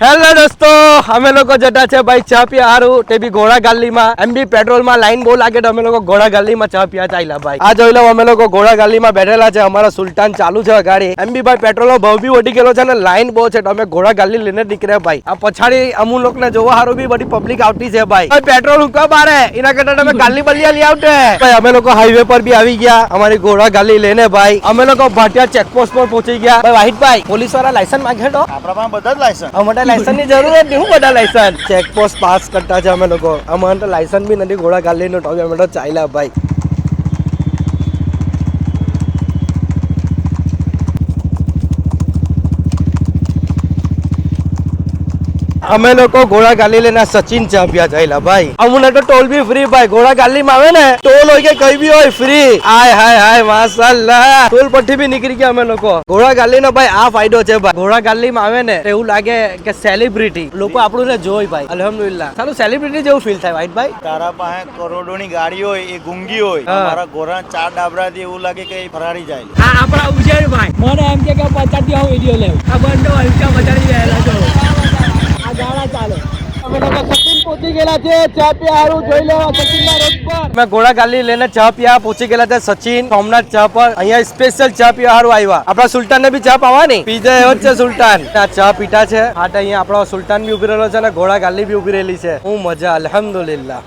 Hello દોસ્તો, અમે લોકો જતા છે ભાઈ ચા પીવા હારું, તે બી ઘોડા ગાલીમાં. એમ બી પેટ્રોલ માં લાઈન બહુ લાગે તો અમે લોકો ઘોડા ગાલીમાં ચા પીવા ચાલ્યા ભાઈ. આ જોઈ લો, અમે લોકો ઘોડા ગાલીમાં બેઠેલા છે. અમારો સુલતાન ચાલુ છે ગાડી. એમ બી ભાઈ પેટ્રોલ નો ભાવ બી વધી ગયેલો છે ને લાઈન બહુ છે, તો અમે ઘોડા ગાલી લઈને નીકળ્યા ભાઈ. આ પછાડી અમુક લોકો ને જોવા હારું બી બધી પબ્લિક આવતી છે ભાઈ. પેટ્રોલ હુંકા બારે એના કરતા તમે ગાલી બલિયા લઈ આવતે ભાઈ. અમે લોકો હાઈવે પર બી આવી ગયા અમારી ઘોડા ગાલી લઈને ભાઈ. અમે લોકો ભાટિયા ચેકપોસ્ટ પર પહોંચી ગયા ભાઈ. વાહિદભાઈ, પોલીસ વાળા લાયસન્સ માંગે તો આપણા પાસે બધા જ લાયસન્સ. અમારે લાયસન્સ ની જરૂર નથી. હું બધા લાયસન્સ ચેકપોસ્ટ પાસ કરતા છે અમે લોકો. અમારે તો લાયસન્સ બી નથી ઘોડા ગાલી નું, તો અમે તો ચાલ્યા ભાઈ. અમે લોકો ઘોડા ગાલી લઈને સચિન ચા પીવા ચાલ્યા ભાઈ. અમને તો ટોલ બી ફ્રી ભાઈ. ઘોડા ગાલી માં આવે ને ટોલ હોય કે કઈ બી હોય ફ્રી. હાય હાય હાય માશાલ્લાહ, ટોલ પરથી બી નીકળી ગયા અમે લોકો. ઘોડા ગાલી નો ભાઈ આ ફાયદો છે ભાઈ. ઘોડા ગાલી માં આવે ને એવું લાગે કે સેલિબ્રિટી લોકો આપણું ને જોઈ ભાઈ. અલ્હમ્દુલિલ્લાહ, સારું સેલિબ્રિટી જેવું ફીલ થાય ભાઈ. તારા પાસે કરોડોની ગાડી હોય, એ ગુંગી હોય, મારા ઘોડા ચાર ડાબરાથી એવું લાગે કે ફરારી જાય. આ આપણા ઉજેર ભાઈ મને એમ કે 50 હું વિડિયો લેવ. આ બંડો હલકા બજાડી ગયેલા છો. આ ગાડા ચાલે. અમે લોકો સચિન પહોંચી ગયેલા છે ચા પીવા હારું. જોઈ લેવા સચિનના રોડ પર. અમે ઘોડા ગાલી લઈને ચા પીવા પહોંચી ગયેલા છે સચિન સોમનાથ ચા પર. અહીંયા સ્પેશિયલ ચા પીવા હારું આવ્યા. આપણા સુલતાન ને બી ચા પાવાની પીઝા એવો જ છે સુલતાન. આ ચા પીટા છે. હા, અહીંયા આપણો સુલતાન બી ઉભી રહેલો છે અને ઘોડા ગાલી બી ઉભી રહેલી છે. હું મજા, અલ્હમ્દુલિલ્લાહ.